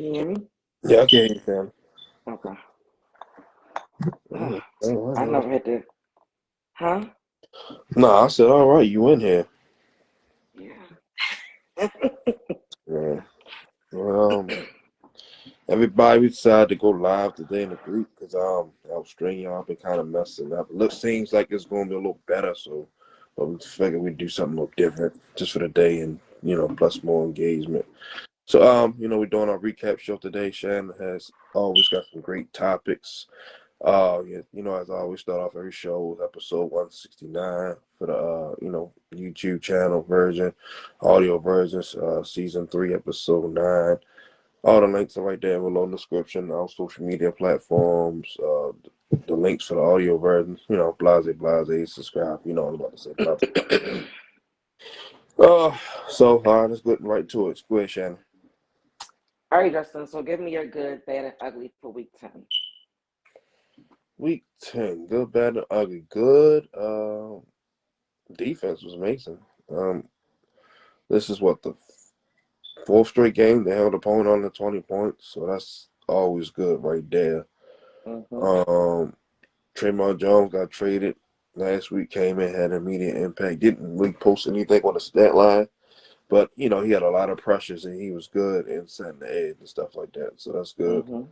Can you hear me? Yeah, I can hear you, Sam. Okay. Mm, all I right, all never had to. Huh? right. No, I said, all right, you in here. Yeah. Yeah. Well, everybody we decided to go live today in the group because our string y'all been kind of messing up. It looks seems like it's going to be a little better, so but we figured we'd do something a little different just for the day and plus more engagement. So we're doing our recap show today. Shannon has always got some great topics. Yeah, as I always start off every show with episode 169 for the YouTube channel version, audio versions, season 3, episode 9. All the links are right there below in the description. Our social media platforms, the links for the audio version. Blase, subscribe. You know what I'm about to say. Blah, blah, blah. So all right, let's get right to it. Go ahead, Shannon. All right, Justin. So give me your good, bad, and ugly for week 10. Week 10, good, bad, and ugly. Good. Defense was amazing. Um, this is what the fourth straight game they held opponent under 20 points, so that's always good right there. Mm-hmm. Um, Tremont Jones got traded last week, came in, had immediate impact. Didn't really post anything on the stat line, but he had a lot of pressures and he was good in setting the edge and stuff like that. So that's good. Mm-hmm.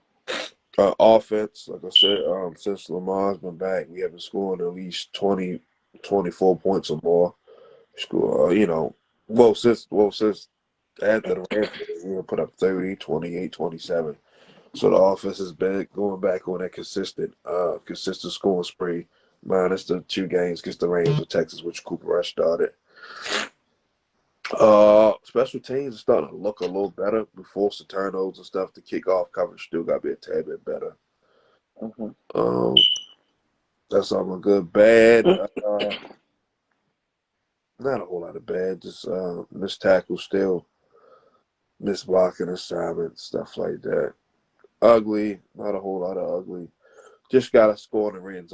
Offense, like I said, since Lamar's been back, we haven't scored at least 20, 24 points or more. Score, since after the Rams, we put up 30, 28, 27. So the offense is back, going back on that consistent scoring spree. Minus the 2 games against the Rams of Texas, which Cooper Rush started. Special teams are starting to look a little better. We forced the turnovers and stuff. The kickoff coverage still got to be a tad bit better. Mm-hmm. Um, that's all my good. Bad, not a whole lot of bad. Just missed tackles still, missed blocking assignments, stuff like that. Ugly, not a whole lot of ugly. Just got to score in the red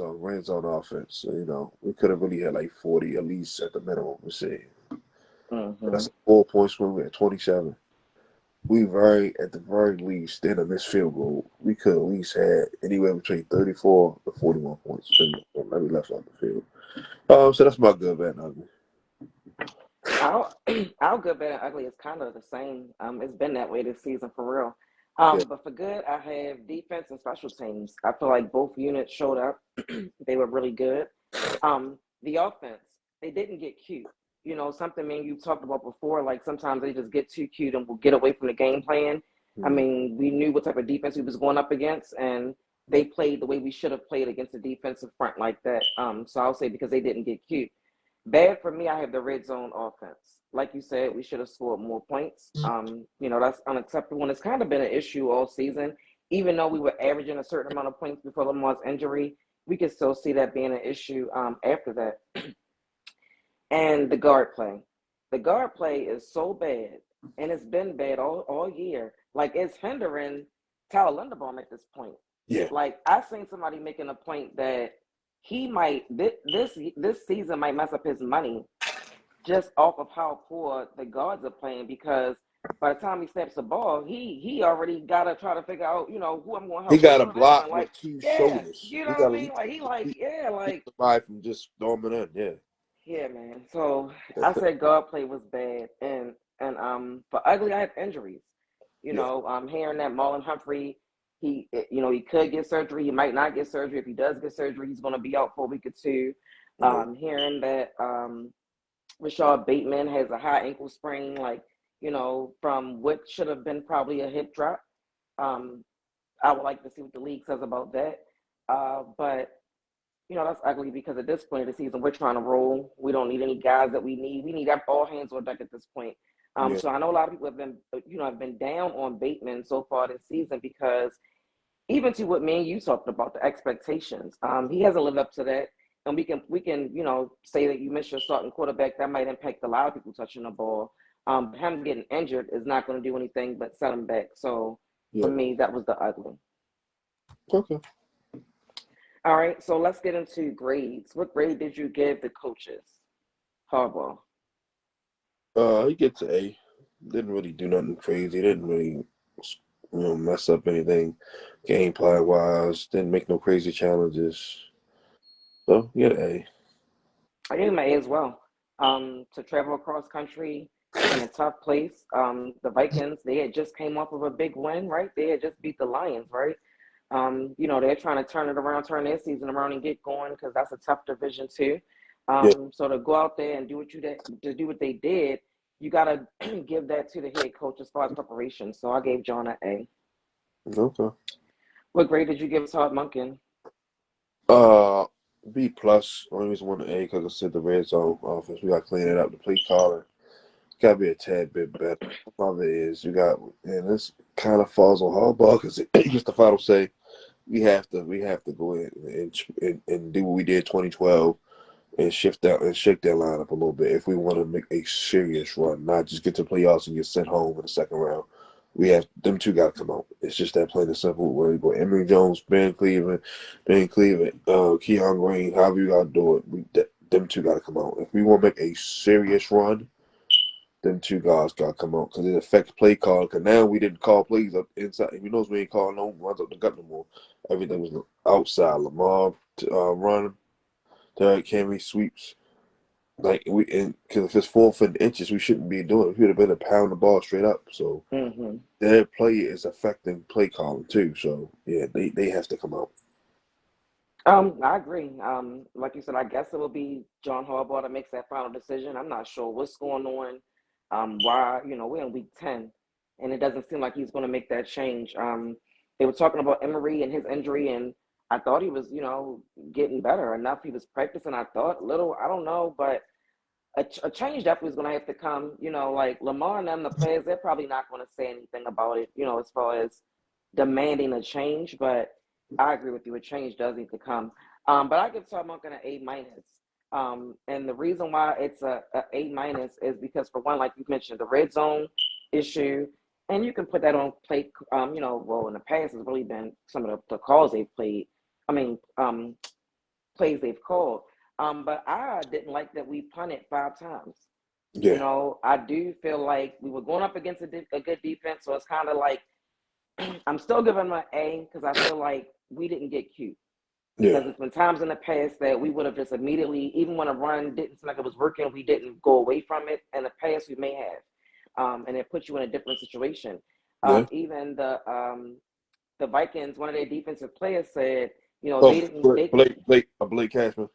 zone offense. So, we could have really had like 40 at least at the minimum. We see. Mm-hmm. That's a 4 point swing. We at 27. At the very least, in a missed field goal, we could at least had anywhere between 34 to 41 points that we left on the field. So that's my good, bad, and ugly. Our our good, bad, and ugly is kind of the same. It's been that way this season for real. Yeah, But for good, I have defense and special teams. I feel like both units showed up. They were really good. The offense, they didn't get cute. Something me and you talked about before, like sometimes they just get too cute and will get away from the game plan. I mm, mean, we knew what type of defense we was going up against, and they played the way we should have played against a defensive front like that. So I'll say because they didn't get cute. Bad for me, I have the red zone offense. Like you said, we should have scored more points. That's unacceptable. And it's kind of been an issue all season. Even though we were averaging a certain amount of points before Lamar's injury, we could still see that being an issue after that. And the guard play. The guard play is so bad, and it's been bad all year. Like it's hindering Tyler Linderbaum at this point. yeah. Like I seen somebody making a point that he might this season might mess up his money just off of how poor the guards are playing because by the time he snaps the ball, he already gotta try to figure out, who I'm gonna He help, what's got a going on. block Like, with 2 shoulders. you know He what got I to mean? Like he like, keep yeah, keep like somebody from just storming in. Yeah, yeah, man. So I said guard play was bad, and for ugly, I have injuries. yeah. I'm hearing that Marlon Humphrey, he could get surgery. He might not get surgery. If he does get surgery, he's going to be out for a week or two. Yeah. Hearing that Rashad Bateman has a high ankle sprain, like from what should have been probably a hip drop. Um, I would like to see what the league says about that. But that's ugly because at this point of the season, we're trying to roll. We don't need any guys that we need. We need all hands on deck at this point. Yeah. So I know a lot of people have been down on Bateman so far this season because even to what me and you talked about, the expectations, he hasn't lived up to that. And we can say that you miss your starting quarterback. That might impact a lot of people touching the ball. Him getting injured is not going to do anything but set him back. So for Yeah. me, that was the ugly. Okay. All right, so let's get into grades. What grade did you give the coaches? Harbaugh. He gets an A. Didn't really do nothing crazy. Didn't really mess up anything game plan wise. Didn't make no crazy challenges. So yeah, A. I gave him an A as well. To travel across country in a tough place. The Vikings, they had just came off of a big win, right? They had just beat the Lions, right? They're trying to turn it around, turn their season around, and get going because that's a tough division too. Yeah. So to go out there and do to do what they did, you gotta give that to the head coach as far as preparation. So I gave John an A. Okay. What grade did you give Todd Monken? Uh, B plus. Only reason I want an A because I said the red zone offense. We got to clean it up. The play calling got to be a tad bit better. Part of it is and this kind of falls on Harbaugh because it gets the final say. We have to go in and do what we did 2012 and shake that lineup a little bit if we want to make a serious run, not just get to the playoffs and get sent home in the second round. We have them two got to come out. It's just that plain and simple. Where we go, Emory Jones, Ben Cleveland, Keon Green, however you got to do it. Them two got to come out. If we want to make a serious run, them two guys got to come out because it affects play call. Because now we didn't call plays up inside. If you notice, we ain't calling no runs up the gut no more. Everything was outside. Lamar run, Derrick Henry sweeps. Like because if it's 4 inches, we shouldn't be doing it. We would have been a pound the ball straight up. So Mm-hmm. their play is affecting play calling too. So yeah, they have to come out. I agree. Like you said, I guess it will be John Harbaugh that makes that final decision. I'm not sure what's going on. Why, we're in week 10 and it doesn't seem like he's going to make that change. They were talking about Emery and his injury, and I thought he was, getting better enough. He was practicing, I thought, little, I don't know, but a change definitely is going to have to come. Like Lamar and them, the players, they're probably not going to say anything about it, as far as demanding a change. But I agree with you, a change does need to come. But I give Todd Monken an A minus. And the reason why it's a A minus is because, for one, like you mentioned, the red zone issue, and you can put that on play. Well, in the past, it's really been some of the calls they've played. I mean, plays they've called. But I didn't like that we punted 5 times. Yeah, I do feel like we were going up against a good defense, so it's kind of like I'm still giving them an A because I feel like we didn't get cute. yeah, Because it's been times in the past that we would have just immediately, even when a run didn't seem like it was working, we didn't go away from it. In the past, we may have, and it puts you in a different situation. yeah. Even the Vikings, one of their defensive players said, Oh, they didn't they Blake Cashman.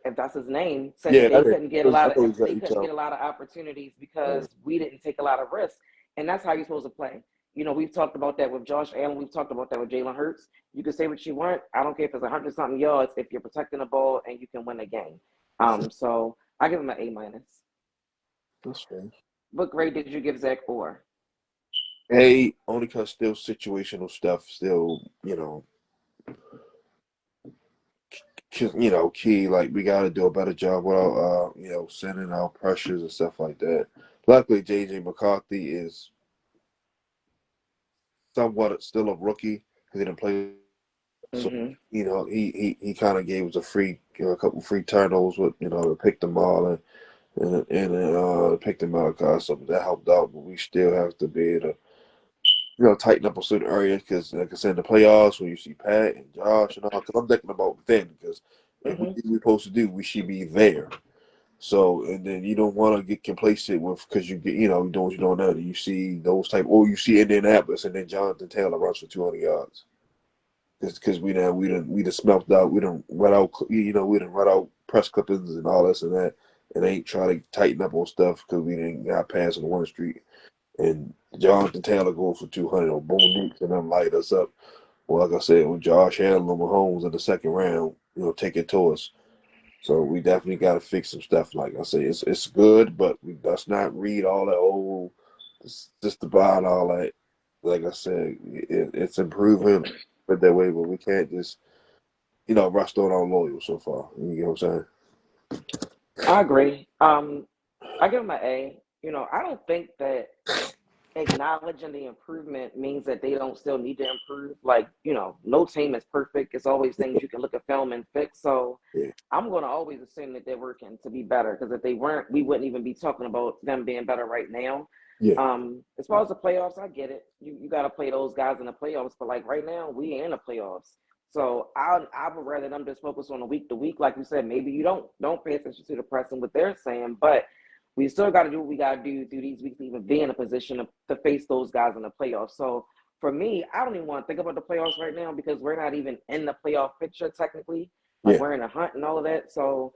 if that's his name, said that Yeah, they couldn't get a I lot of know they exactly couldn't what get a lot of opportunities you're because we didn't take a lot of risks, and that's how you're supposed to play. We've talked about that with Josh Allen. We've talked about that with Jalen Hurts. You can say what you want. I don't care if it's 100 something yards if you're protecting the ball and you can win a game. So I give him an A minus. That's fair. What grade did you give Zach Orr? A only because still situational stuff. Still, key. Like we got to do a better job with our, sending out pressures and stuff like that. Luckily, JJ McCarthy is somewhat still a rookie because he didn't play. So Mm-hmm. he kind of gave us a couple free turnovers with to pick them all and pick them out. So that helped out, but we still have to be able to tighten up on certain areas because, like I said, in the playoffs when you see Pat and Josh and all, because I'm thinking about then because if we Mm-hmm. do what we're supposed to do, we should be there. So, and then you don't want to get complacent with because you get, you doing what you don't know. You see those type, or you see Indianapolis and then Jonathan Taylor runs for 200 yards. Because we done smelt out, we done run out, we done run out press clippings and all this and that, and they ain't trying to tighten up on stuff because we didn't got past on one street. And Jonathan Taylor goes for 200 on Bo Nix and then light us up. Well, like I said, with Josh Allen and Mahomes in the second round, take it to us. So we definitely got to fix some stuff. Like I say, it's good, but let's not read all that old just about all that. Like I said, it's improving, but that way, but we can't just rest on our loyal so far. You get what I'm saying? I agree. I give him an A. I don't think that. acknowledging the improvement means that they don't still need to improve. Like, no team is perfect. It's always things you can look at film and fix. So Yeah, I'm going to always assume that they're working to be better, because if they weren't, we wouldn't even be talking about them being better right now. yeah. As far as the playoffs, I get it. You got to play those guys in the playoffs, but like right now, we ain't in the playoffs. So I would rather them just focus on the week to week. Like you said, maybe you don't pay attention to the press and what they're saying, but we still got to do what we got to do through these weeks to even be in a position to face those guys in the playoffs. So for me, I don't even want to think about the playoffs right now, because we're not even in the playoff picture technically. Like, Yeah. we're in a hunt and all of that. So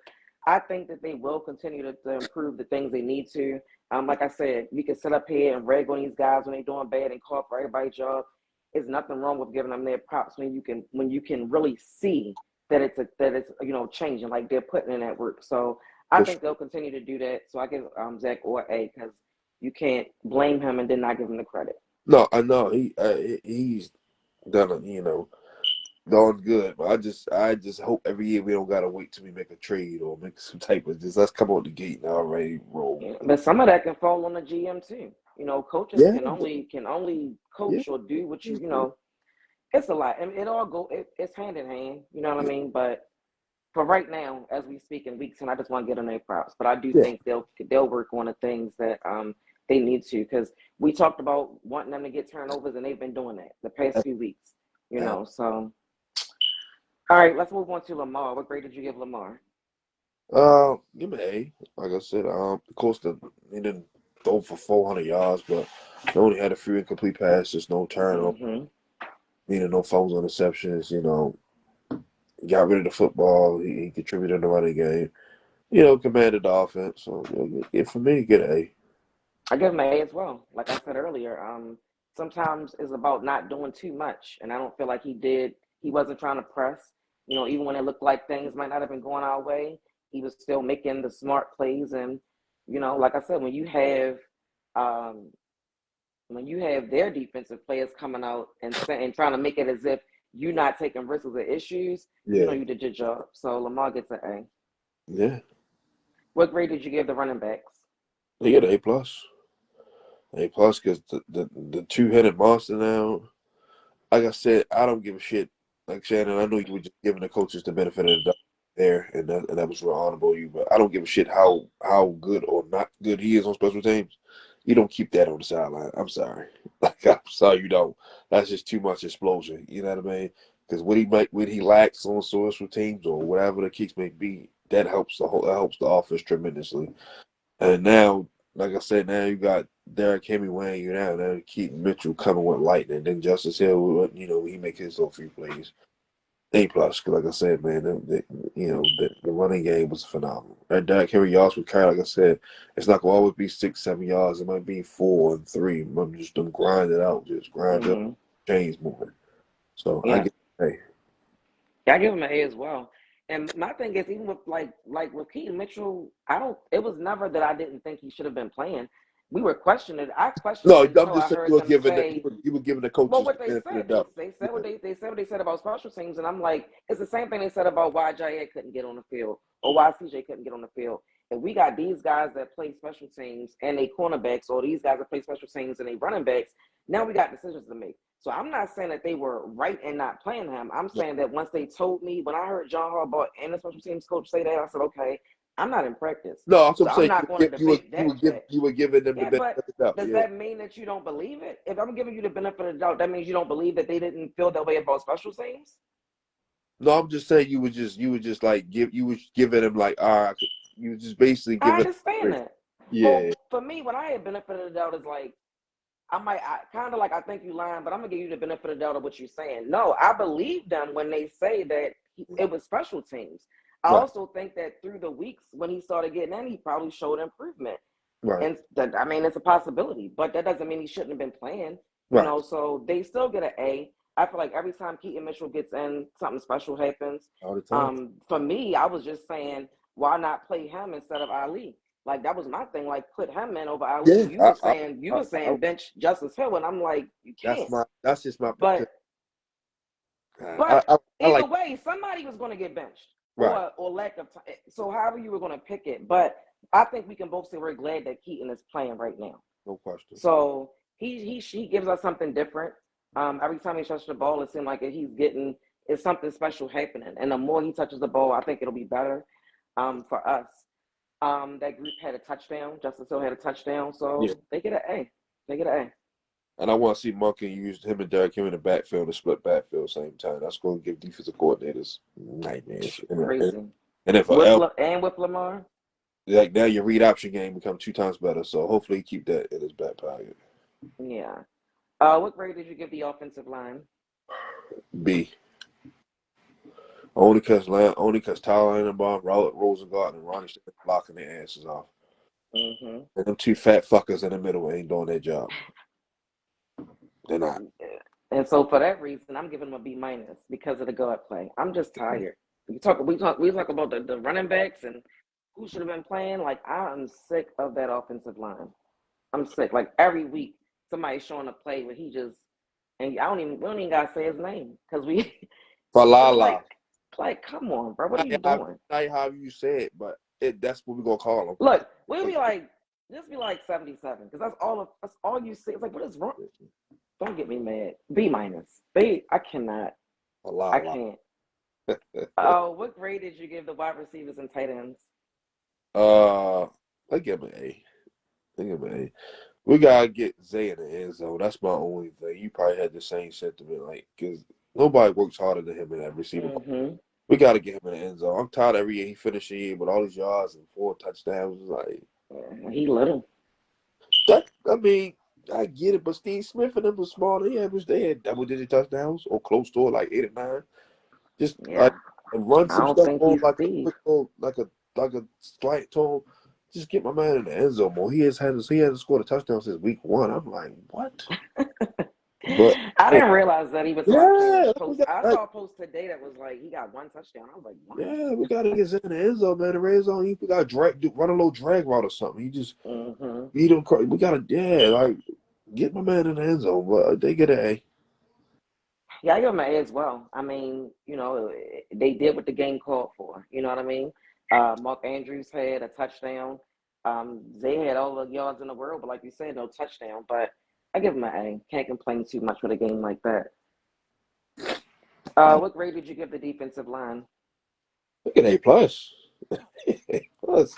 I think that they will continue to improve the things they need to. Like I said, we can sit up here and rag on these guys when they're doing bad and call for everybody's job. There's nothing wrong with giving them their props when you can really see that it's changing, like they're putting in that work. So I For think sure. they'll continue to do that. So I give Zach or A, because you can't blame him and then not give him the credit. No, I know he's done darn good. But I just hope every year we don't gotta wait till we make a trade or make some type of just let's come out the gate and already roll. Yeah, but some of that can fall on the GM too. Coaches Yeah, can only yeah, coach or do what yeah. it's a lot. I mean, it's hand in hand. You know what I mean? But for right now, as we speak in week 10, I just want to get on their props. But I do Yeah. think they'll work on the things that they need to, because we talked about wanting them to get turnovers, and they've been doing that the past few weeks. Yeah. So all right, let's move on to Lamar. What grade did you give Lamar? Give me an A. Like I said, of course he didn't throw for 400 yards, but he only had a few incomplete passes, no turnover, Mm-hmm. no fumbles, interceptions. Got rid of the football. He contributed in the running game. Commanded the offense. So for me, get an A. I give him an A as well. Like I said earlier, sometimes it's about not doing too much, and I don't feel like he did. He wasn't trying to press. Even when it looked like things might not have been going our way, he was still making the smart plays. And like I said, um, when you have their defensive players coming out and trying to make it as if you're not taking risks or issues, Yeah, you did your job. So Lamar gets an A. yeah. What grade did you give the running backs? He get an A plus. A plus because the two-headed monster now. Like I said, I don't give a shit. Like Shannon, I know you were just giving the coaches the benefit of the doubt there, and that was real honorable of you. But I don't give a shit how good or not good he is on special teams. You don't keep that on the sideline. I'm sorry. Like I'm sorry you don't. That's just too much explosion. You know what I mean? Because what he lacks on special teams or whatever the case may be, that helps the offense tremendously. And now, like I said, now you got Derrick Henry weighing you down. Now Keaton Mitchell coming with lightning. Then Justice Hill, he make his little few plays. A plus, 'cause like I said, man, the running game was phenomenal. And Derrick Henry yards with Kyle, like I said, it's not gonna always be 6, 7 yards. It might be 4 and 3. I'm just them grind it out, just grind up, Mm-hmm. chains moving. So I Yeah. get, hey, Yeah, I give him an A as well. And my thing is, even with like with Keaton Mitchell, I don't. It was never that I didn't think he should have been playing. We were questioning it. I questioned no, it I'm until just I saying heard them say, you were giving the well, coaches the what they benefit of said. the doubt. They said Yeah, what they said about special teams, and I'm like, it's the same thing they said about why Jair couldn't get on the field or why CJ couldn't get on the field. And we got these guys that play special teams and they cornerbacks, or these guys that play special teams and they running backs. Now we got decisions to make. So I'm not saying that they were right in not playing him. I'm no, saying that once they told me, when I heard John Harbaugh and the special teams coach say that, I said, okay, I'm not in practice. no, that's what So I'm I'm saying. not going to debate that fact. You were giving them the Yeah, benefit but of the doubt. does Yeah. that mean that you don't believe it? If I'm giving you the benefit of the doubt, that means you don't believe that they didn't feel that way about special teams? No, I'm just saying you were just like you was giving him like you were just basically I giving understand him, that. yeah, Well, for me, when I had benefit of the doubt, is like, I kind of like, I think you lying, but I'm gonna give you the benefit of the doubt of what you're saying. No, I believe them when they say that it was special teams. I right, also think that through the weeks when he started getting in, he probably showed improvement. right, And that, I mean, it's a possibility, but that doesn't mean he shouldn't have been playing. right. So they still get an A. I feel like every time Keaton Mitchell gets in, something special happens. All the time. For me, I was just saying, why not play him instead of Ali? Like, that was my thing. Like, put him in over Ali. Yeah, And you were I saying bench Justice Hill, and I'm like, you can't. that's just my But I, but I I either like way, somebody was going to get benched, right. or lack of time. So however you were going to pick it, but I think we can both say we're glad that Keaton is playing right now. No question. So he gives us something different. Every time he touches the ball, it seems like it's something special happening. And the more he touches the ball, I think it'll be better for us. That group had a touchdown. Justice Hill had a touchdown, Yeah. so they get an A. They get an And I want to see Monkey use him and Derrick Henry in the backfield, the split backfield, same time. That's going to give defensive coordinators nightmares. A. Crazy. And if L, With Lamar. like now, your read option game become 2 times better. So hopefully, he keep that in his back pocket. Yeah. What grade did you give the offensive line? B. Only because Tyler Linderbaum, Robert Rosengarten, and Ronnie Stanley blocking their asses off. Mm-hmm. And them two fat fuckers in the middle ain't doing their job. They're not. And so for that reason, I'm giving them a B minus because of the guard play. I'm just tired. We talk about the running backs and who should have been playing. Like I'm sick of that offensive line. I'm sick. Like every week, somebody's showing a play where he just and we don't even gotta say his name because we it's Falala. like come on, bro, what are you doing? Not how you say it, but that's what we're gonna call Look, we'll be like just be like 77 because that's all you see. It's like what is wrong? them. Don't get me mad. B minus. I cannot. I Falala. can't. Oh, what grade did you give the wide receivers and tight ends? I give him an A. I give him an A. We gotta get Zay in the end zone. That's my only thing. You probably had the same sentiment, like, because nobody works harder than him in that receiver. Mm-hmm. We gotta get him in the end zone. I'm tired every year he finishes the year with all these yards and 4 touchdowns. Like He little. that. I mean, I get it, but Steve Smith and them was small. They had double-digit touchdowns or close to it, like 8 or 9. Just like Yeah. and run I some don't stuff think on he's like a Steve. quick little, like a slight tone. Just get my man in the end zone more. He hasn't scored a touchdown since week 1. I'm like, what? But I hey, didn't realize that he was like playing yeah, post. I saw a post today that was like he got 1 touchdown. I was like, what? yeah, we gotta get Zay in the end zone, man. The red zone, we gotta run a little drag route or something. He just Mm-hmm. beat him. We gotta, like get my man in the end zone. But they get an A. Yeah, I give him an A as well. I mean, they did what the game called for. You know what I mean? Mark Andrews had a touchdown. Zay had all the yards in the world, but like you said, no touchdown. But I give him an A. Can't complain too much with a game like that. What grade did you give the defensive line? Look at A plus. A plus.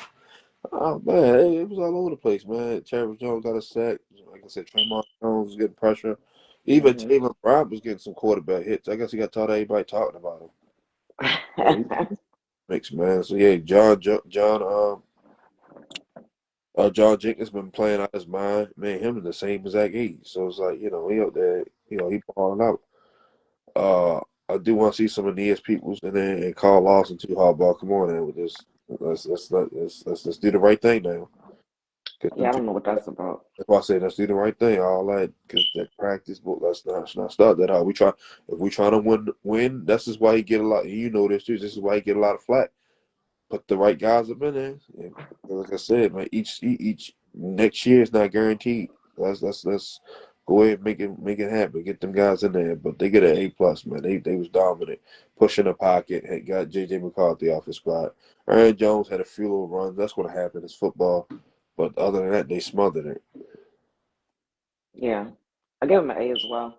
Oh man, it was all over the place, man. Travis Jones got a sack. Like I said, Tremont Jones was getting pressure. Even Mm-hmm. Taylor Brown was getting some quarterback hits. I guess he got tired of everybody talking about him. Yeah, he makes man. So yeah, John Jenkins been playing out his mind. Man, him in the same exact age. So it's like he up there. He balling out. I do want to see some of Aeneas Peoples and Carl Lawson too. Hardball, come on, man, with this. Let's do the right thing now. Yeah, I don't know what that's about. That's why I say let's do the right thing. All that because that practice, but let's not start that out. If we trying to win. This is why he get a lot. You know this too. This is why he get a lot of flack. Put the right guys up in there. And like I said, man, each next year is not guaranteed. Let's go ahead and make it happen. Get them guys in there. But they get an A plus, man. They was dominant, pushing the pocket. Had got JJ McCarthy off his spot. Aaron Jones had a few little runs. That's what happened. It's football. But other than that, they smothered it. Yeah, I give him an A as well.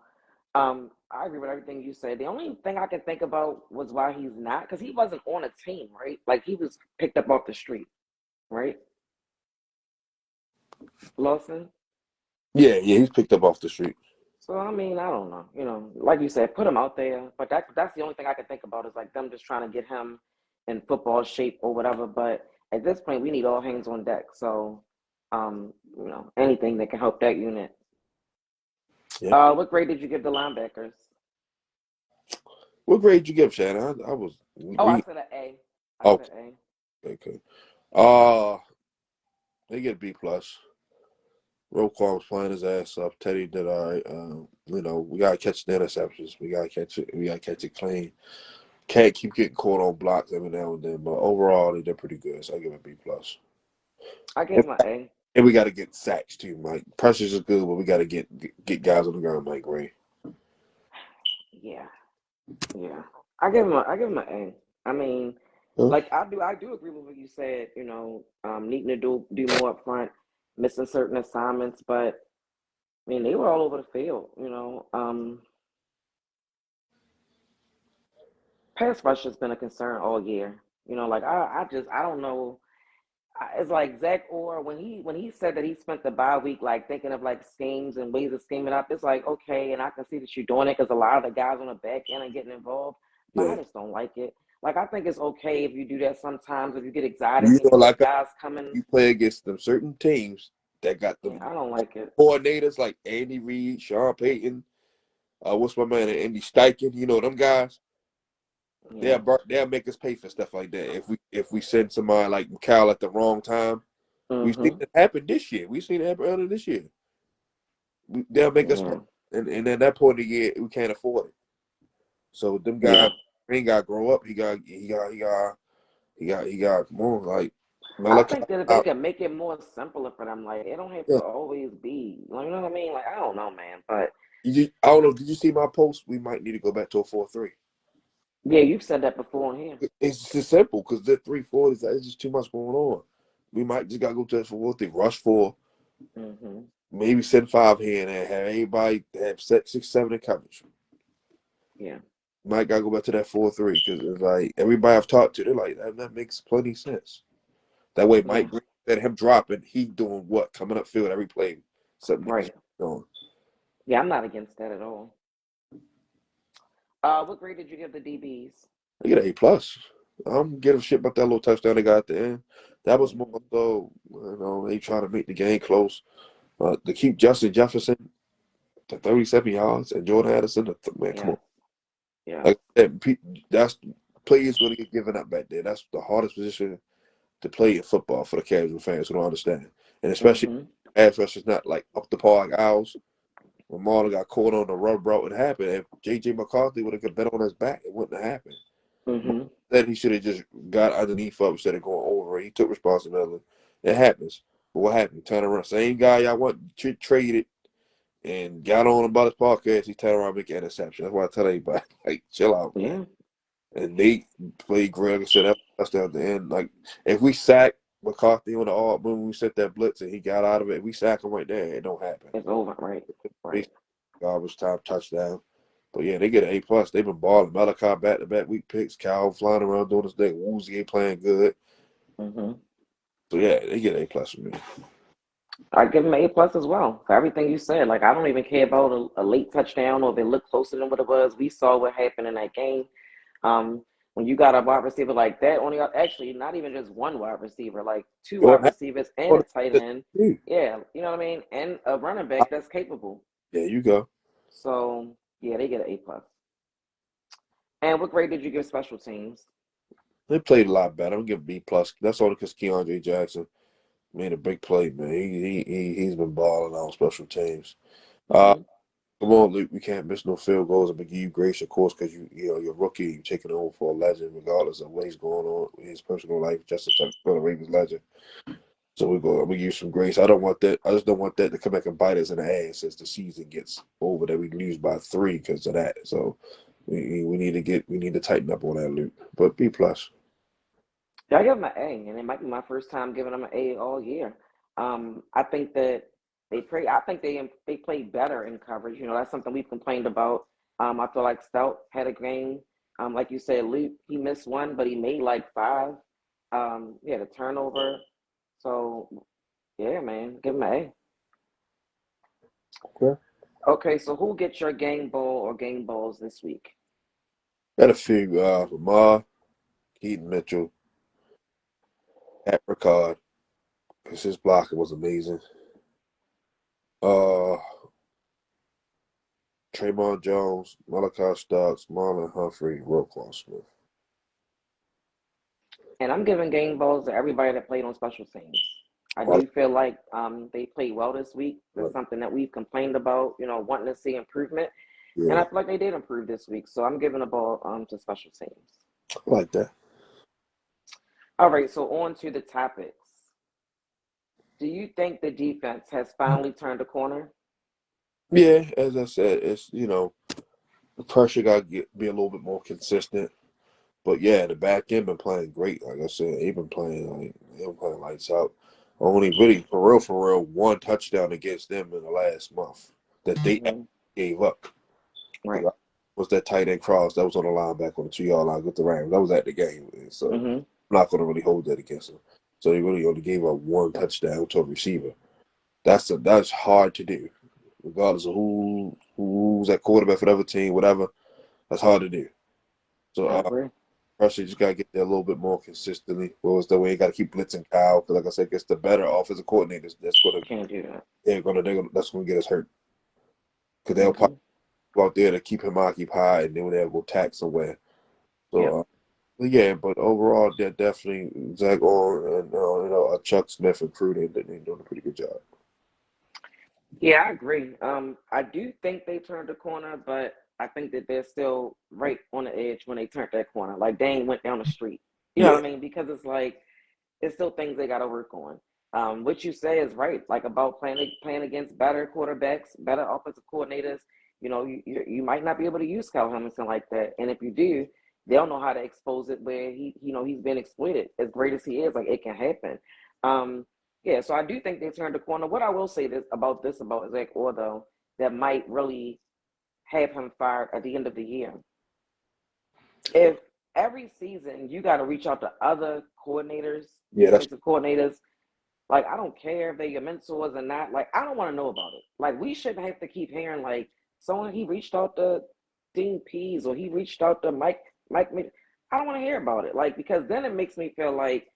I agree with everything you said. The only thing I can think about was why he's not, because he wasn't on a team, right? Like he was picked up off the street, right? Lawson. Yeah, he's picked up off the street. So I mean, I don't know. Like you said, put him out there. But that's the only thing I can think about is like them just trying to get him in football shape or whatever. But at this point, we need all hands on deck. So, anything that can help that unit. Yeah. What grade did you give the linebackers? What grade you give, Shannon? I was Oh, I reading. said an A. I Oh, said A. okay. Uh, they get a B plus. Roquan was playing his ass off. Teddy did all right. We gotta catch the interceptions. We gotta catch it. We gotta catch it clean. Can't keep getting caught on blocks every now and then, but overall they did pretty good. So I give it a B plus. I gave And him an A. we got to get sacks too, Mike. Pressures is good, but we got to get guys on the ground, Mike Ray. Yeah, yeah. I give him an A. I mean, Huh? like I do agree with what you said. Needing to do more up front, missing certain assignments, but I mean, they were all over the field. Pass rush has been a concern all year. Like I don't know. It's like Zach Orr when he said that he spent the bye week like thinking of like schemes and ways of scheming up. It's like okay, and I can see that you're doing it because a lot of the guys on the back end are getting involved. But I Yeah. just don't like it. Like I think it's okay if you do that sometimes if you get excited You and know, you see like guys coming. you play against them certain teams that got Yeah, them I don't like it. coordinators like Andy Reid, Sean Payton, what's my man, Andy Steichen, them guys. Yeah. They'll make us pay for stuff like that. If we send somebody like Cal at the wrong time, we've seen Mhm. it happen this year. We've seen it happen earlier this year. They'll make us pay, Yeah. and at that point of the year, we can't afford it. So them Yeah. guys, ain't got to grow up. He got come on, like I Malachi. think that if they could make it more simpler for them, like it don't have to Yeah, always be, you know what I mean? Like I don't know, man, but I don't know. Did you see my post? We might need to go back to a 4-3. yeah, you've said that before in here. It's just simple because the 3-4 is it's just too much going on. We might just gotta go to the 4-3, rush 4, Mhm. maybe send 5 here and there, have everybody have 6, 7 in coverage. Yeah. Might gotta go back to that 4-3 because it's like everybody I've talked to, they're like that makes plenty of sense. That way, Yeah. Mike Green said him dropping, he doing what coming up field every play, something to keep Right. going. Yeah, I'm not against that at all. What grade did you give the DBs? I get an A+. I'm giving shit about that little touchdown they got at the end. That was more Mhm. so, they trying to make the game close. To keep Justin Jefferson to 37 yards and Jordan Addison, man, come Yeah. on. Yeah. Like that, that's players going to get given up back there. That's the hardest position to play in football for the casual fans who don't understand. And especially Mhm. pass rush is not like up the par like ours. When Marlon got caught on the rub route, it happened. If J.J. McCarthy would have been on his back, it wouldn't have happened. Mhm. Then he should have just got underneath up instead of going over. He took responsibility. It happens. But what happened? Turn around. Same guy y'all want traded and got on about his podcast. He turned around and make an interception. That's why I tell everybody, like, chill out, man. Yeah. And they played great. Like I said, that touchdown at the end. Like, if we sack McCarthy on the odd when we set that blitz and he got out of it, if we sack him right there, it don't happen. It's over. Right. Right. Basically, garbage time touchdown. But yeah, they get an A+. They've been balling. Malachi back to back week picks. Cal flying around doing his thing. Woozy ain't playing good. Mhm. So yeah, they get an A+ from me. I give them an A+ as well for everything you said. Like I don't even care about a late touchdown or if it looked closer than what it was. We saw what happened in that game. When you got a wide receiver like that, only actually not even just one wide receiver, like two wide Jordan receivers and a tight Howard, end. too. Yeah, you know what I mean, and a running back that's capable. There you go. So yeah, they get an A+. And what grade did you give special teams? They played a lot better. I'm giving B+. That's only because Keandre Jackson made a big play, man. He's been balling on special teams. Uh, Hmm. Come on, Luke. We can't miss no field goals. I'm gonna give you grace, of course, because you're rookie. You're taking over for a legend, regardless of what he's going on in his personal life. Justin Tucker, for the Ravens legend. So I'm gonna give you some grace. I don't want that. I just don't want that to come back and bite us in the ass as the season gets over. That we lose by 3 because of that. So we need to tighten up on that, Luke. But B+. Yeah, I give them an A, and it might be my first time giving them an A all year. I think that they pray. I think they play better in coverage. That's something we've complained about. I feel like Stout had a game. Like you said, Luke, he missed one, but he made like five. He had a turnover. So yeah, man, give him an Okay. A. Okay, so who gets your game ball or game balls this week? Got a few. Lamar, Keaton Mitchell, Pat Ricard, because his blocking was amazing. Uh, Trayvon Jones, Malachi Starks, Marlon Humphrey, Roquan Smith. And I'm giving game balls to everybody that played on special teams. I All do feel like they played well this week. That's right. something that we've complained about, wanting to see improvement. And I Yeah, feel like they did improve this week. So I'm giving the ball to special teams. I like that. All right, so on to the topics. Do you think the defense has finally turned a corner? Yeah, as I said, it's the pressure got to be a little bit more consistent. But yeah, the back end been playing great. Like I said, they've been playing lights out. only really for real, one touchdown against them in the last month that they Hmm. gave up. Right. Because was that tight end cross that was on the line back on the 2 yard line with the Rams. That was at the game, so Hmm. I'm not going to really hold that against them. So they really only gave up one touchdown to a receiver. That's hard to do, regardless of who's at quarterback for whatever team, whatever. That's hard to do. So I agree. first you just gotta get there a little bit more consistently. What was the way you gotta keep blitzing Kyle? Because like I said, it's the better offensive coordinators Can't do that. that's gonna get us hurt because they'll pop Hmm. out there to keep him occupied, and then they'll go tack somewhere. Yep. So yeah, but overall, they're definitely Zach Orr and Chuck Smith and crew. They're doing a pretty good job. Yeah, I agree. I do think they turned the corner, but I think that they're still right on the edge when they turned that corner. Like they ain't went down the street. You know Yeah, what I mean? Because it's like it's still things they got to work on. What you say is right, like about playing against better quarterbacks, better offensive coordinators. You know, you might not be able to use Kyle Hamilton like that, and if you do, they'll know how to expose it where he's been exploited. As great as he is, like it can happen. Um, yeah, so I do think they turned the corner. What I will say about Zach Orr though, that might really have him fired at the end of the year. If every season you got to reach out to other coordinators, yeah, that's defensive coordinators, like I don't care if they're your mentors or not. Like I don't want to know about it. Like we shouldn't have to keep hearing like someone he reached out to Dean Pease or he reached out to Mike. I don't want to hear about it. Like because then it makes me feel like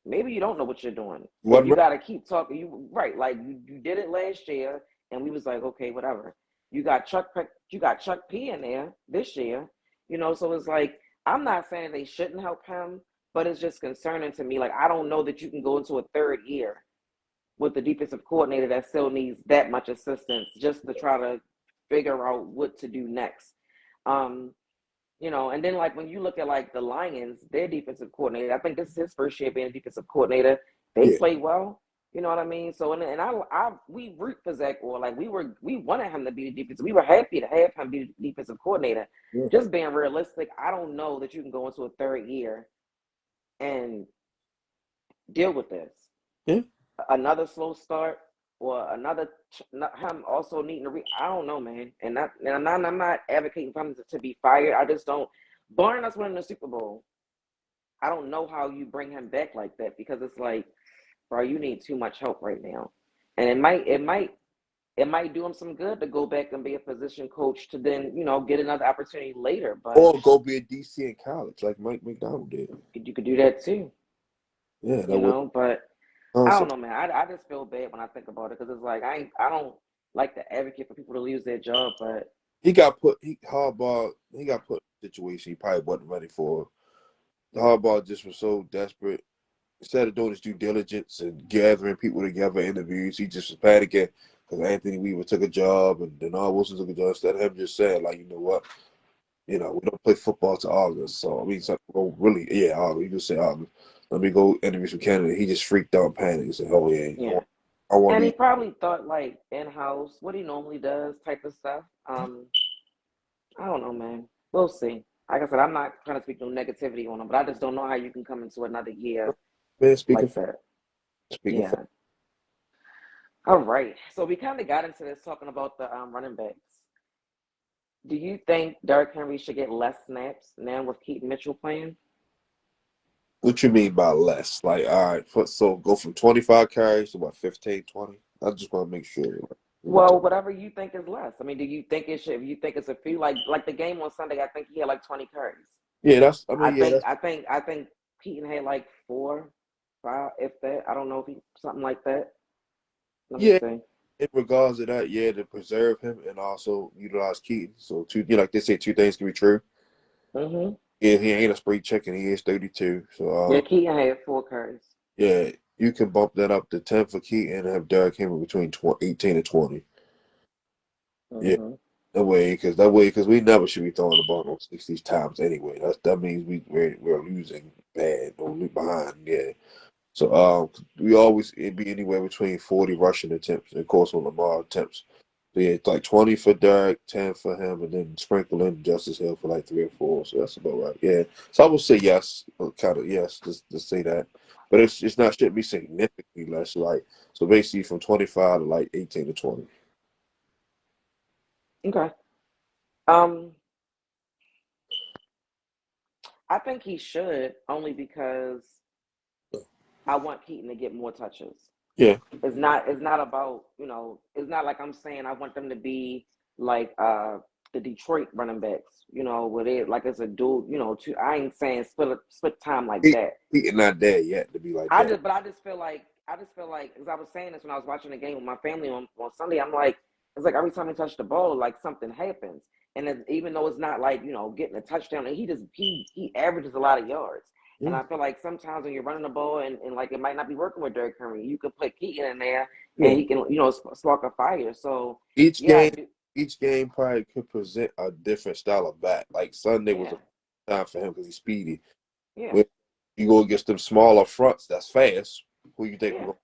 maybe you don't know what you're doing. If one. you got to keep talking, you right. Like you did it last year, and we was like, okay, whatever. You got Chuck P in there this year. You know, so it's like I'm not saying they shouldn't help him, but it's just concerning to me. Like I don't know that you can go into a third year with the defensive coordinator that still needs that much assistance just to try to figure out what to do next. Um, and then like when you look at like the Lions, their defensive coordinator, I think this is his first year being a defensive coordinator. They Yeah, play well. You know what I mean? So and we root for Zach Orr. Like we wanted him to be the defensive. We were happy to have him be the defensive coordinator. yeah, Just being realistic, I don't know that you can go into a third year and deal with this. yeah. Another slow start or him also needing to I don't know, man. I'm not advocating for him to be fired. I just don't. Barring us winning the Super Bowl, I don't know how you bring him back like that because it's like, bro, you need too much help right now, and it might do him some good to go back and be a position coach to then get another opportunity later. But Or go be a DC in college like Mike McDonald did. you could do that too, Yeah, that was But I don't concept. know, man. I just feel bad when I think about it because it's like I don't like to advocate for people to lose their job, but He got put in a situation he probably wasn't ready for. Harbaugh just was so desperate. Instead of doing his due diligence and gathering people together, interviews, he just was panicking because Anthony Weaver took a job and Denard Wilson took a job. Instead of him just saying, like, you know what, we don't play football to August. So, I mean, so, well, really, yeah, August. You just say August. Let me go interview some candidates. He just freaked out and panicked. He said, oh, yeah, yeah. I want And to he be. probably thought like in house what he normally does type of stuff. I don't know, man. We'll see. Like I said, I'm not trying to speak no negativity on him, but I just don't know how you can come into another year Man, like that. speaking for, Yeah. All right. So we kind of got into this talking about the running backs. Do you think Derrick Henry should get less snaps now with Keaton Mitchell playing? what you mean by less? Like, all right, so go from 25 carries to what, 15, 20? I just want to make sure. Well, whatever you think is less. I mean, do you think it should? If you think it's a few, like the game on Sunday, I think he had like 20 carries. Yeah, I I mean, yeah, think that's, I think I think Keaton had like 4, 5, if that. I don't know if he something like that. Let me yeah, see. in regards to that, yeah, to preserve him and also utilize Keaton. So, like they say, two things can be true. Hmm. Yeah, he ain't a spring chicken. He is 32. So, Yeah, Keaton had 4 carries. yeah, you can bump that up to 10 for Keaton and have Derrick Henry between 18 and 20. Yeah, Hmm. because we never should be throwing the ball on 60 times anyway. That means we're losing bad, don't leave behind. Yeah. So we always it'd be anywhere between 40 rushing attempts, and of course on Lamar attempts. So yeah, it's like 20 for Derek, 10 for him, and then sprinkle in Justice Hill for like 3 or 4. So that's about right. Yeah. So I will say yes, kind of yes, just say that. but it's not shouldn't be significantly less. Like so, basically from 25 to like 18 to 20. Okay. Um, I think he should only because I want Keaton to get more touches. Yeah, It's not about, it's not like I'm saying I want them to be like the Detroit running backs, where they like it's a dual, two. I ain't saying split time like he that. he not there yet to be like that. I just feel like as I was saying this when I was watching the game with my family on Sunday, I'm like, it's like every time he touched the ball, like something happens. And even though it's not like, getting a touchdown, and he averages a lot of yards. And Yeah, I feel like sometimes when you're running the ball and like it might not be working with Derrick Henry, you could put Keaton in there and yeah. he can, spark a fire. So Each yeah, I game, do. each game probably could present a different style of bat. Like Sunday was Yeah, a time for him because he's speedy. yeah, When you go against them smaller fronts that's fast, who you think we're yeah. going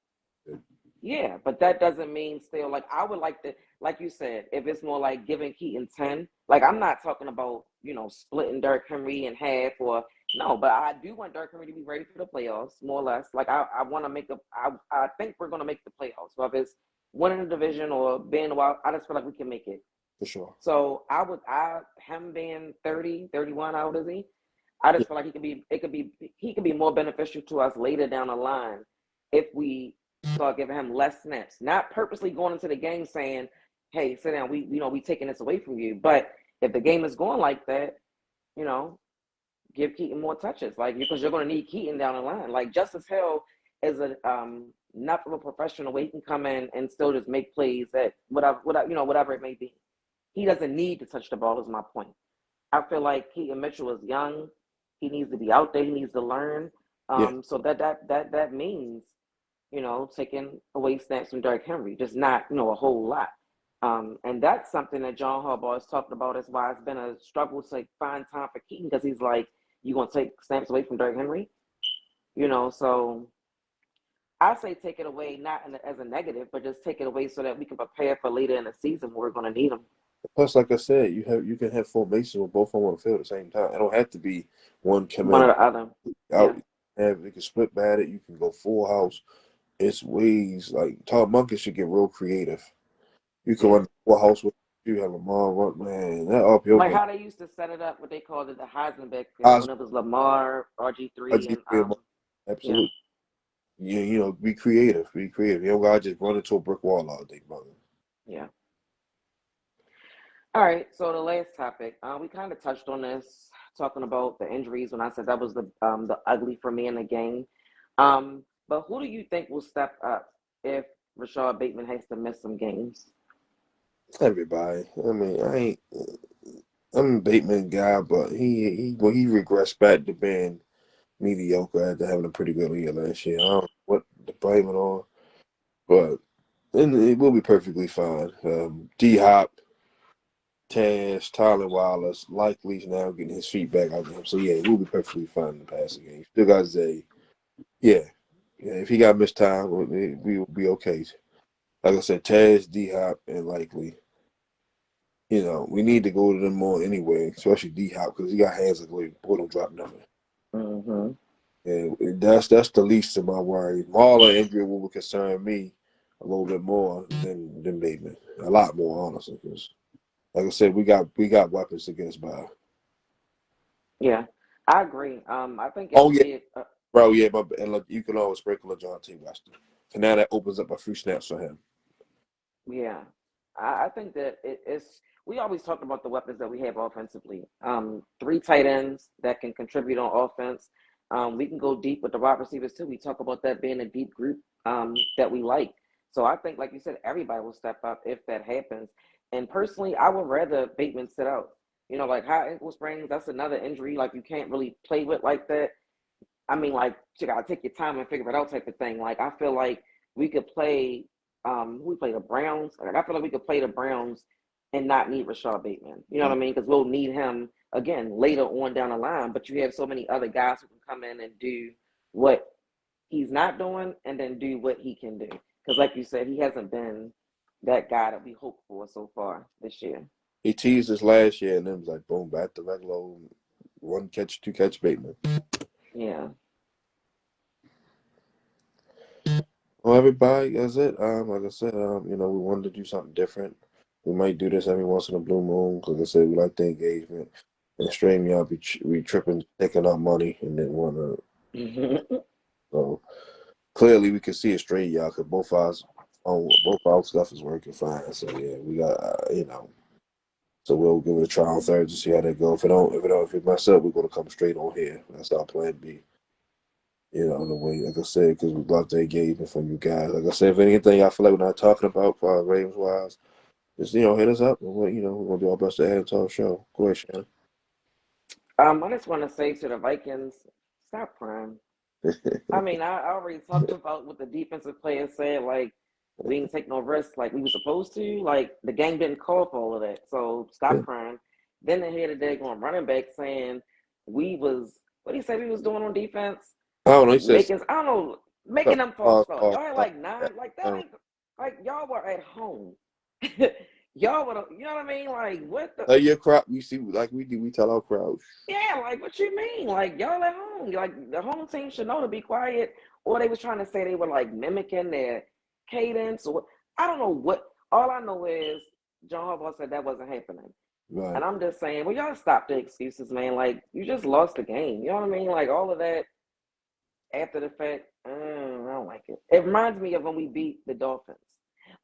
to? Yeah, but that doesn't mean still like I would like to, like you said, if it's more like giving Keaton 10, like I'm not talking about, splitting Derrick Henry in half or no, but I do want Derrick Henry to be ready for the playoffs, more or less. Like I want to I think we're gonna make the playoffs. Whether it's winning the division or being a wild, I just feel like we can make it. For sure. So him being 30, 31, how old is he? I Yeah, just feel like he could be more beneficial to us later down the line if we start giving him less snaps. Not purposely going into the game saying, "Hey, sit down. We taking this away from you." But if the game is going like that, you know, give Keaton more touches, like because you're going to need Keaton down the line. Like Justice Hill is a enough of a professional where he can come in and still just make plays at whatever it may be. He doesn't need to touch the ball. Is my point. I feel like Keaton Mitchell is young. He needs to be out there. He needs to learn. yeah. So that means taking away snaps from Derrick Henry, just not a whole lot. And that's something that John Harbaugh has talked about. Is why it's been a struggle to like, find time for Keaton because he's like, you gonna take snaps away from Derrick Henry, So I say take it away not as a negative, but just take it away so that we can prepare for later in the season where we're gonna need him. Plus, like I said, you can have formation with both of them on the field at the same time. It don't have to be one come One or in the other. Yeah. out. Have you can split bat it. You can go full house. It's ways like Todd Monken should get real creative. You can Yeah. run full house with you have Lamar run man that uphill Like game. how they used to set it up, what they called it, the Heisman backfield when Osborne, it was Lamar, RG3, and yeah, absolutely. Yeah, be creative. Be creative. You don't gotta just run into a brick wall all day, brother. yeah. All right. So the last topic, we kind of touched on this, talking about the injuries when I said that was the ugly for me in the game. But who do you think will step up if Rashad Bateman has to miss some games? Everybody. I mean, I'm a Bateman guy, but he regressed back to being mediocre after having a pretty good year last year. I don't know what to blame it on, but and it will be perfectly fine. D Hop, Taz, Tyler Wallace, likely's now getting his feet back out of him. So yeah, we'll be perfectly fine in the passing game. Still got Zay. Yeah. Yeah, if he got missed time, we will be okay. Like I said, Taz, D Hop, and likely. We need to go to them more anyway, especially D Hop because he got hands like boy don't drop nothing. Mm-hmm. And that's the least of my worry. Marlon injury will concern me a little bit more than Bateman. A lot more, honestly. Because like I said, we got weapons to get us by. Yeah, I agree. I think it Oh would yeah, be bro. Yeah, but and look, you can always sprinkle a John T. Weston. So now that opens up a few snaps for him. yeah. I think that it's we always talk about the weapons that we have offensively. Three tight ends that can contribute on offense. We can go deep with the wide receivers too. We talk about that being a deep group that we like. So I think, like you said, everybody will step up if that happens. And personally, I would rather Bateman sit out. Like high ankle sprains, that's another injury like you can't really play with like that. I mean, like you gotta take your time and figure it out type of thing. Like I feel like we could play we play the Browns. Like I feel like we could play the Browns and not need Rashad Bateman. You know what I mean? Because we'll need him again later on down the line. But you have so many other guys who can come in and do what he's not doing and then do what he can do. Because like you said, he hasn't been that guy that we hoped for so far this year. He teased us last year, and then was like, boom, back to regular one catch, two catch Bateman. Yeah. Well, everybody, that's it. Like I said, we wanted to do something different. We might do this every once in a blue moon. Like I said, we like the engagement. And StreamYard be tripping, taking our money, and then want to. So clearly, we can see it straight, y'all, because both our stuff is working fine. So yeah, we got So we'll give it a try on Thursday, see how that go. If it mess up, we're gonna come straight on here. That's our plan B. The way, like I said, because we love the engagement from you guys. Like I said, if anything I feel like we're not talking about for our ratings wise, just hit us up, and we're gonna do our best to add it to our show. Go ahead, Shannon. I just want to say to the Vikings, stop crying. I mean, I already talked about what the defensive players said, like we didn't take no risks like we were supposed to. Like the game didn't call for all of that. So stop crying. Then they had a day going running back saying we was what he said we was doing on defense, I don't know. He says making I don't know, making them false start. Y'all had like nine, like that ain't like y'all were at home. Y'all would you know what I mean? Like what the your crowd. We see like we do. We tell our crowd. yeah, like what you mean? Like y'all at home. Like the home team should know to be quiet. Or they was trying to say they were like mimicking their cadence or I don't know what all I know is John Harbaugh said that wasn't happening. Right. And I'm just saying, well, y'all stop the excuses, man. Like you just lost the game. You know what I mean? Like all of that after the fact, I don't like it. It reminds me of when we beat the Dolphins.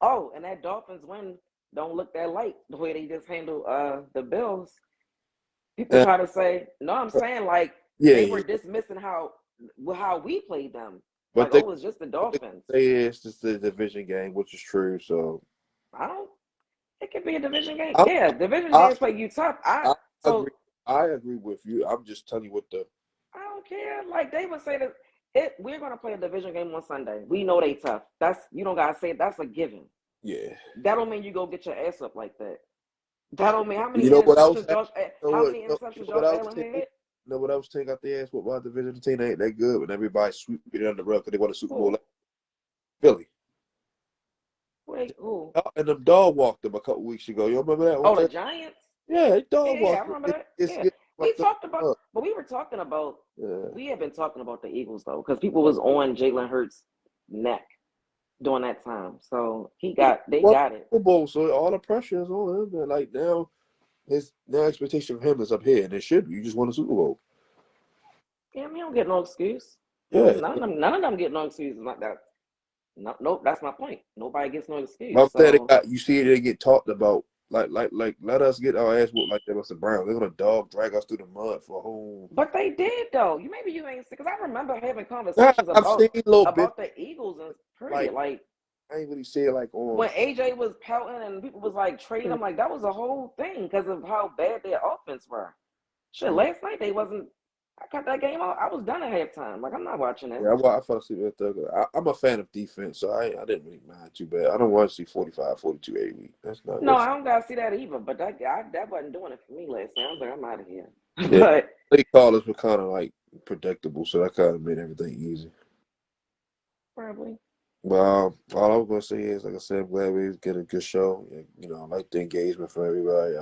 Oh, and that Dolphins win don't look that light the way they just handle the Bills. People Uh, try to say, no, I'm saying like yeah, they yeah. were dismissing how we played them. But Like, oh, it's just the they Dolphins. say it's just a division game, which is true. So I don't. It could be a division game. I, Yeah, division I, games play you tough. I agree. So I agree with you. I'm just telling you what the I don't care. Like they would say that we're gonna play a division game on Sunday. We know they tough. That's you don't gotta say it. That's a given. yeah. That don't mean you go get your ass up like that. That don't mean how many You know what I was interceptions Josh how many you interceptions know what Josh I was Allen taking? had? You know what I was taking out the ass with my division team ain't that good when everybody sweep it under the rug because they won a Super Bowl Who? like Philly. Wait, who? And them dog walked them a couple weeks ago. You remember that on Oh, the Thursday? Giants? Yeah, they Yeah, dog yeah, I walked them. remember that. It's Yeah, getting we fucked talked about, up. but we were talking about. Yeah. We have been talking about the Eagles though, because people was on Jalen Hurts' neck during that time. So they Well, got it. Super Bowl, so all the pressure is on him. And like now expectation of him is up here, and it should be. You just won a Super Bowl. Yeah, I mean, I don't get no excuse. Yeah. None of them get no excuses like that. No, nope, that's my point. Nobody gets no But I'm excuse. saying So, you see they get talked about like let us get our ass whooped like that was the Browns. They're gonna dog drag us through the mud for a whole. but they did though. You ain't because I remember having Yeah, conversations I've seen little bits about the Eagles and like period. Like I ain't really see it like on. when AJ was pouting and people was like trading him, like that was a whole thing because of how bad their offense were. Shit, last night they wasn't. I cut that game out. I was done at halftime. Like I'm not watching it. Yeah, I fell asleep at third. I'm a fan of defense, so I didn't really mind too bad. I don't want to see 45, 42 every week. That's not No, what's. I don't gotta see that either. But that wasn't doing it for me last night. I was like, I'm out of here. Yeah, But play callers were kind of like predictable, so that kind of made everything easy. probably Well, all I'm gonna say is, like I said, I'm glad we get a good show. I like the engagement from everybody.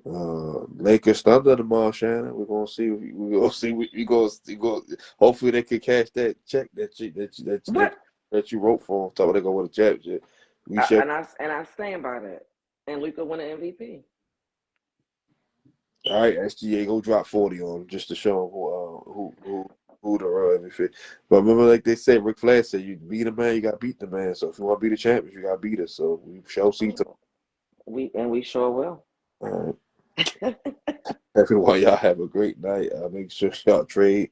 Lakers Thunder tomorrow, Shannon. We're gonna see. We're gonna see. We go. Hopefully, they can cash that check what that you wrote for them. Talking they're gonna win a championship. We shall. and I stand by that. And Luka win an MVP. All right, SGA go drop 40 on him just to show him who the real MVP. But remember, like they said, Ric Flair said, "You beat a man, you got to beat the man. So if you want to be the champions, you got to beat us." So we shall see. We sure will. All right. Everyone, y'all have a great night. Make sure y'all trade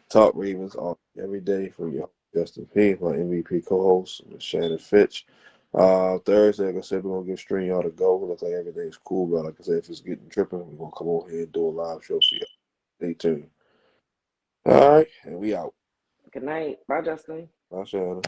Talk Ravens all every day for your Justin P, my MVP co-host, Shannon Fitch. Thursday, like I said, we're gonna give String y'all to go. Looks like everything's cool, but like I said, if it's getting tripping, we're gonna come over here and do a live show for you. Stay tuned. All right, and we out. Good night. Bye, Justin. Bye, Shannon.